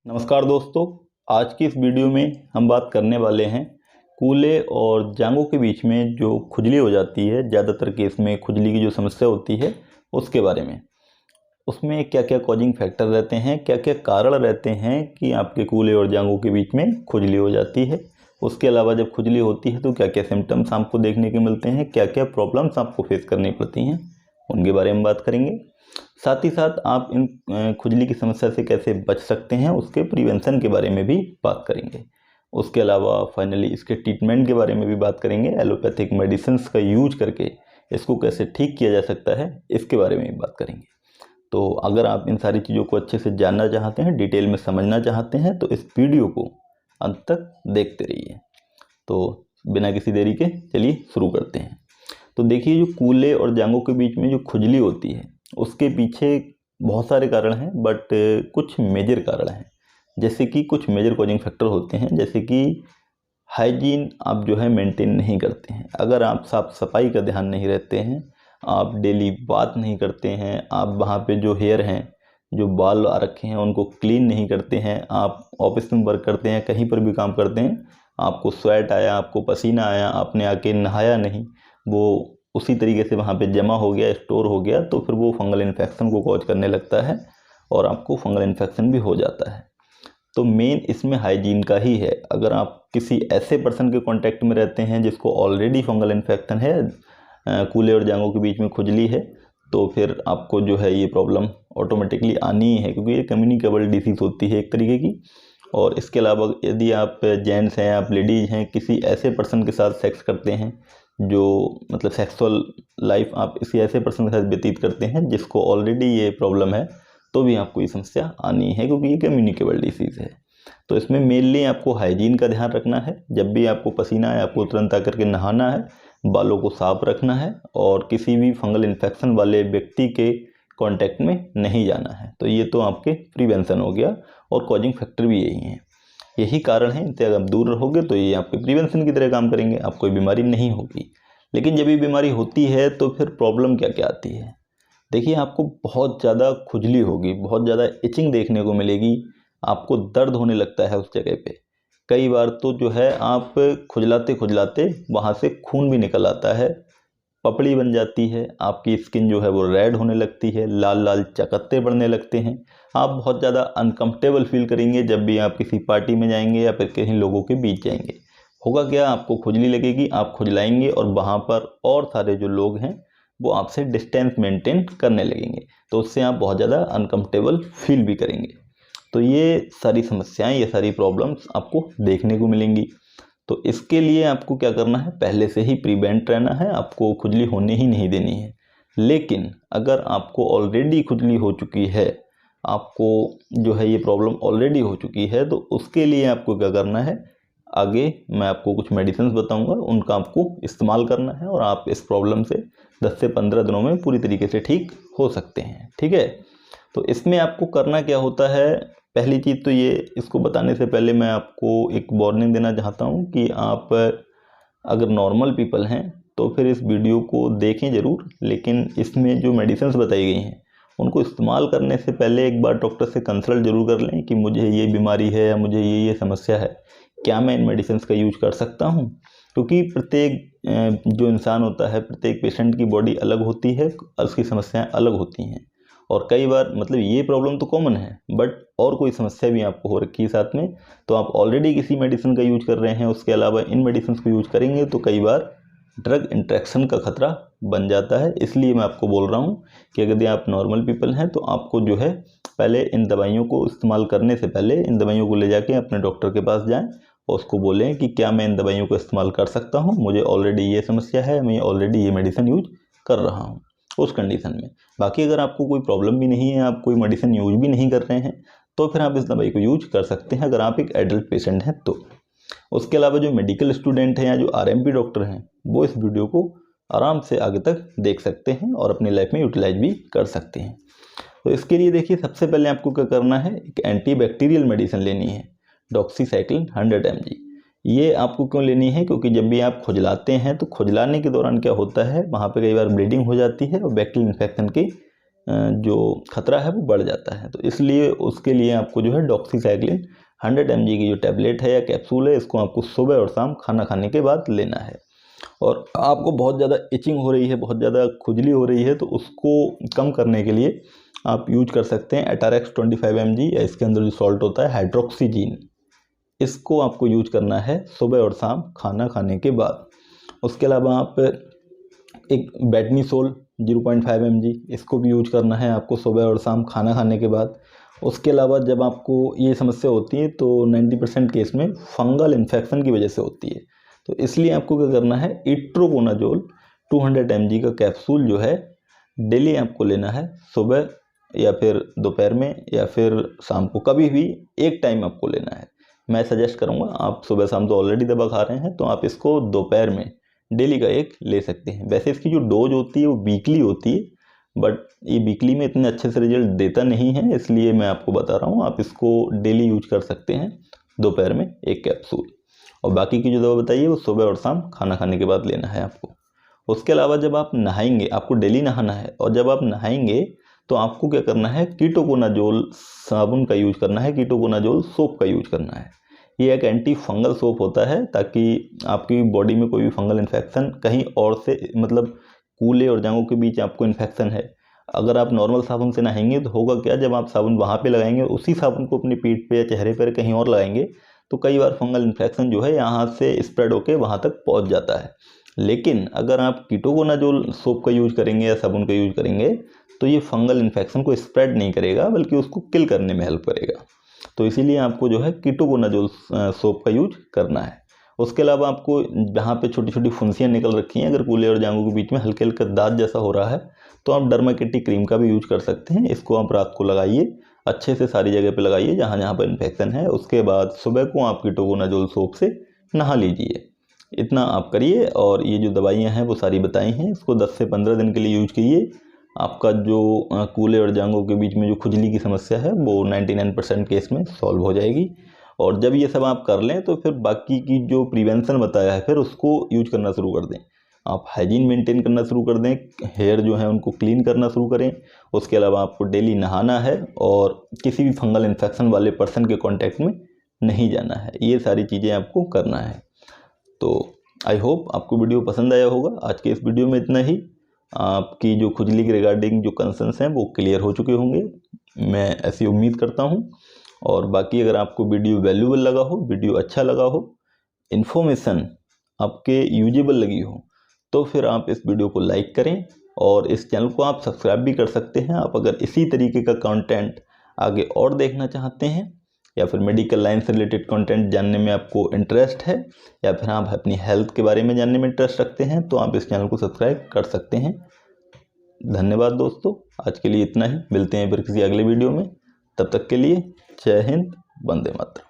नमस्कार दोस्तों। आज की इस वीडियो में हम बात करने वाले हैं कूल्हे और जांघों के बीच में जो खुजली हो जाती है, ज़्यादातर केस में खुजली की जो समस्या होती है उसके बारे में। उसमें क्या क्या कॉजिंग फैक्टर रहते हैं, क्या क्या कारण रहते हैं कि आपके कूल्हे और जांघों के बीच में खुजली हो जाती है। उसके अलावा जब खुजली होती है तो क्या क्या सिम्टम्स आपको देखने को मिलते हैं, क्या क्या प्रॉब्लम्स आपको फेस करनी पड़ती हैं, उनके बारे में बात करेंगे। साथ ही साथ आप इन खुजली की समस्या से कैसे बच सकते हैं, उसके प्रिवेंशन के बारे में भी बात करेंगे। उसके अलावा फाइनली इसके ट्रीटमेंट के बारे में भी बात करेंगे। एलोपैथिक मेडिसिन्स का यूज करके इसको कैसे ठीक किया जा सकता है, इसके बारे में भी बात करेंगे। तो अगर आप इन सारी चीज़ों को अच्छे से जानना चाहते हैं, डिटेल में समझना चाहते हैं, तो इस वीडियो को अंत तक देखते रहिए। तो बिना किसी देरी के चलिए शुरू करते हैं। तो देखिए, जो कूल्हे और जांघों के बीच में जो खुजली होती है उसके पीछे बहुत सारे कारण हैं, बट कुछ मेजर कारण हैं। जैसे कि कुछ मेजर कॉजिंग फैक्टर होते हैं, जैसे कि हाइजीन आप जो है मेंटेन नहीं करते हैं। अगर आप साफ सफाई का ध्यान नहीं रखते हैं, आप डेली बात नहीं करते हैं, आप वहाँ पे जो हेयर हैं, जो बाल आ रखे हैं उनको क्लीन नहीं करते हैं, आप ऑफिस में वर्क करते हैं, कहीं पर भी काम करते हैं, आपको स्वेट आया, आपको पसीना आया, आपने आके नहाया नहीं, वो उसी तरीके से वहाँ पे जमा हो गया, स्टोर हो गया, तो फिर वो फंगल इन्फेक्शन को कॉज करने लगता है और आपको फंगल इन्फेक्शन भी हो जाता है। तो मेन इसमें हाइजीन का ही है। अगर आप किसी ऐसे पर्सन के कांटेक्ट में रहते हैं जिसको ऑलरेडी फंगल इन्फेक्शन है, कूल्हे और जांघों के बीच में खुजली है, तो फिर आपको जो है ये प्रॉब्लम ऑटोमेटिकली आनी ही है, क्योंकि ये कम्युनिकेबल डिसीज़ होती है एक तरीके की। और इसके अलावा यदि आप जेंट्स हैं, आप लेडीज़ हैं, किसी ऐसे पर्सन के साथ सेक्स करते हैं, जो मतलब सेक्सुअल लाइफ आप किसी ऐसे पर्सन के साथ व्यतीत करते हैं जिसको ऑलरेडी ये प्रॉब्लम है, तो भी आपको ये समस्या आनी है, क्योंकि ये कम्युनिकेबल डिसीज़ है। तो इसमें मेनली आपको हाइजीन का ध्यान रखना है। जब भी आपको पसीना है, आपको तुरंत आकर के नहाना है, बालों को साफ रखना है और किसी भी फंगल इन्फेक्शन वाले व्यक्ति के कांटेक्ट में नहीं जाना है। तो ये तो आपके प्रिवेंशन हो गया, और कॉजिंग फैक्टर भी यही हैं, यही कारण है। इनसे अगर आप दूर रहोगे तो ये आपके प्रिवेंशन की तरह काम करेंगे, आपको कोई बीमारी नहीं होगी। लेकिन जब ये बीमारी होती है तो फिर प्रॉब्लम क्या क्या आती है। देखिए, आपको बहुत ज़्यादा खुजली होगी, बहुत ज़्यादा इचिंग देखने को मिलेगी, आपको दर्द होने लगता है उस जगह पे। कई बार तो जो है आप खुजलाते खुजलाते वहाँ से खून भी निकल आता है, पपड़ी बन जाती है, आपकी स्किन जो है वो रेड होने लगती है, लाल लाल चकत्ते पड़ने लगते हैं। आप बहुत ज़्यादा अनकंफर्टेबल फील करेंगे जब भी आप किसी पार्टी में जाएंगे या फिर कहीं लोगों के बीच जाएंगे। होगा क्या, आपको खुजली लगेगी, आप खुजलाएंगे और वहाँ पर और सारे जो लोग हैं वो आपसे डिस्टेंस मेंटेन करने लगेंगे, तो उससे आप बहुत ज़्यादा अनकंफर्टेबल फील भी करेंगे। तो ये सारी समस्याएं, ये सारी प्रॉब्लम्स आपको देखने को मिलेंगी। तो इसके लिए आपको क्या करना है, पहले से ही प्रिवेंट रहना है, आपको खुजली होने ही नहीं देनी है। लेकिन अगर आपको ऑलरेडी खुजली हो चुकी है, आपको जो है ये प्रॉब्लम ऑलरेडी हो चुकी है, तो उसके लिए आपको क्या करना है, आगे मैं आपको कुछ मेडिसिन बताऊंगा, उनका आपको इस्तेमाल करना है और आप इस प्रॉब्लम से 10 से 15 दिनों में पूरी तरीके से ठीक हो सकते हैं। ठीक है। तो इसमें आपको करना क्या होता है, पहली चीज़ तो ये, इसको बताने से पहले मैं आपको एक वार्निंग देना चाहता हूँ कि आप अगर नॉर्मल पीपल हैं तो फिर इस वीडियो को देखें ज़रूर, लेकिन इसमें जो मेडिसिन बताई गई हैं उनको इस्तेमाल करने से पहले एक बार डॉक्टर से कंसल्ट जरूर कर लें कि मुझे ये बीमारी है या मुझे ये समस्या है, क्या मैं इन मेडिसिन का यूज कर सकता हूँ। क्योंकि प्रत्येक जो इंसान होता है, प्रत्येक पेशेंट की बॉडी अलग होती है और उसकी समस्याएं अलग होती हैं। और कई बार मतलब ये प्रॉब्लम तो कॉमन है, बट और कोई समस्या भी आपको हो रखी है साथ में, तो आप ऑलरेडी किसी मेडिसिन का यूज कर रहे हैं, उसके अलावा इन मेडिसिन को यूज करेंगे तो कई बार ड्रग इंट्रैक्शन का खतरा बन जाता है। इसलिए मैं आपको बोल रहा हूँ कि अगर आप नॉर्मल पीपल हैं तो आपको जो है पहले इन दवाइयों को इस्तेमाल करने से पहले इन दवाइयों को ले जाके अपने डॉक्टर के पास जाएं और उसको बोलें कि क्या मैं इन दवाइयों को इस्तेमाल कर सकता हूँ, मुझे ऑलरेडी ये समस्या है, मैं ऑलरेडी ये मेडिसिन यूज कर रहा हूँ, उस कंडीशन में। बाकी अगर आपको कोई प्रॉब्लम भी नहीं है, आप कोई मेडिसिन यूज भी नहीं कर रहे हैं, तो फिर आप इस दवाई को यूज कर सकते हैं, अगर आप एक एडल्ट पेशेंट हैं तो। उसके अलावा जो मेडिकल स्टूडेंट हैं या जो आरएमपी डॉक्टर हैं, वो इस वीडियो को आराम से आगे तक देख सकते हैं और अपनी लाइफ में यूटिलाइज भी कर सकते हैं। तो इसके लिए देखिए, सबसे पहले आपको क्या करना है, एक एंटीबैक्टीरियल मेडिसिन लेनी है, डॉक्सीसाइक्लिन 100 mg। ये आपको क्यों लेनी है, क्योंकि जब भी आप खुजलाते हैं तो खुजलाने के दौरान क्या होता है, वहाँ पे कई बार ब्लीडिंग हो जाती है और बैक्टीरियल इन्फेक्शन की जो खतरा है वो बढ़ जाता है। तो इसलिए उसके लिए आपको जो है डॉक्सीसाइक्लिन 100 mg की जो टैबलेट है या कैप्सूल है, इसको आपको सुबह और शाम खाना खाने के बाद लेना है। और आपको बहुत ज़्यादा इचिंग हो रही है, बहुत ज़्यादा खुजली हो रही है, तो उसको कम करने के लिए आप यूज कर सकते हैं एटारेक्स 25 mg, या इसके अंदर जो सॉल्ट होता है हाइड्रोक्सीजीन, इसको आपको यूज करना है सुबह और शाम खाना खाने के बाद। उसके अलावा आप एक बेटनीसोल 0.5 mg, इसको भी यूज करना है आपको सुबह और शाम खाना खाने के बाद। उसके अलावा जब आपको ये समस्या होती है तो 90% केस में फंगल इन्फेक्शन की वजह से होती है, तो इसलिए आपको क्या करना है, इट्रोकोनाजोल 200 mg का कैप्सूल जो है डेली आपको लेना है, सुबह या फिर दोपहर में या फिर शाम को, कभी भी एक टाइम आपको लेना है। मैं सजेस्ट करूँगा, आप सुबह शाम तो ऑलरेडी दवा खा रहे हैं, तो आप इसको दोपहर में डेली का एक ले सकते हैं। वैसे इसकी जो डोज होती है वो वीकली होती है, बट ये वीकली में इतने अच्छे से रिजल्ट देता नहीं है, इसलिए मैं आपको बता रहा हूँ, आप इसको डेली यूज कर सकते हैं दोपहर में एक कैप्सूल। और बाकी की जो दवा बताइए वो सुबह और शाम खाना खाने के बाद लेना है आपको। उसके अलावा जब आप नहाएंगे, आपको डेली नहाना है, और जब आप नहाएंगे तो आपको क्या करना है, कीटोकोनाजोल साबुन का यूज करना है, कीटोकोनाजोल सोप का यूज करना है। ये एक एंटी फंगल सोप होता है, ताकि आपकी बॉडी में कोई भी फंगल इन्फेक्शन कहीं और से, मतलब कूल्हे और जांघों के बीच आपको इन्फेक्शन है, अगर आप नॉर्मल साबुन से नहाएंगे तो होगा क्या, जब आप साबुन वहाँ पे लगाएंगे, उसी साबुन को अपनी पीठ पे या चेहरे पर कहीं और लगाएंगे, तो कई बार फंगल इन्फेक्शन जो है यहाँ से स्प्रेड होकर वहाँ तक पहुँच जाता है। लेकिन अगर आप कीटोकोनाजोल सोप का यूज करेंगे या साबुन का यूज करेंगे तो ये फंगल इन्फेक्शन को स्प्रेड नहीं करेगा, बल्कि उसको किल करने में हेल्प करेगा। तो इसीलिए आपको जो है कीटोकोनाजोल सोप का यूज करना है। उसके अलावा आपको जहाँ पे छोटी छोटी फुंसियाँ निकल रखी हैं, अगर कूल्हे और जांघों के बीच में हल्के हल्के दाग जैसा हो रहा है, तो आप डर्माकिटी क्रीम का भी यूज कर सकते हैं। इसको आप रात को लगाइए, अच्छे से सारी जगह पे लगाइए जहाँ जहाँ पर इन्फेक्शन है। उसके बाद सुबह को आप कीटोकोनाजोल सोप से नहा लीजिए। इतना आप करिए, और ये जो दवाइयाँ हैं वो सारी बताई हैं, इसको 10 से 15 दिन के लिए यूज कीजिए। आपका जो कूल्हे और जांघों के बीच में जो खुजली की समस्या है वो 99% केस में सॉल्व हो जाएगी। और जब ये सब आप कर लें तो फिर बाकी की जो प्रिवेंशन बताया है फिर उसको यूज करना शुरू कर दें। आप हाइजीन मेंटेन करना शुरू कर दें, हेयर जो है उनको क्लीन करना शुरू करें। उसके अलावा आपको डेली नहाना है, और किसी भी फंगल इन्फेक्शन वाले पर्सन के कॉन्टैक्ट में नहीं जाना है। ये सारी चीज़ें आपको करना है। तो आई होप आपको वीडियो पसंद आया होगा। आज के इस वीडियो में इतना ही। आपकी जो खुजली के रिगार्डिंग जो कंसर्न्स हैं वो क्लियर हो चुके होंगे, मैं ऐसी उम्मीद करता हूं। और बाकी अगर आपको वीडियो वैल्यूएबल लगा हो, वीडियो अच्छा लगा हो, इन्फॉर्मेशन आपके यूजेबल लगी हो, तो फिर आप इस वीडियो को लाइक करें, और इस चैनल को आप सब्सक्राइब भी कर सकते हैं। आप अगर इसी तरीके का कंटेंट आगे और देखना चाहते हैं, या फिर मेडिकल लाइन से रिलेटेड कंटेंट जानने में आपको इंटरेस्ट है, या फिर आप अपनी हेल्थ के बारे में जानने में इंटरेस्ट रखते हैं, तो आप इस चैनल को सब्सक्राइब कर सकते हैं। धन्यवाद दोस्तों, आज के लिए इतना ही। मिलते हैं फिर किसी अगले वीडियो में, तब तक के लिए जय हिंद, वंदे मातरम।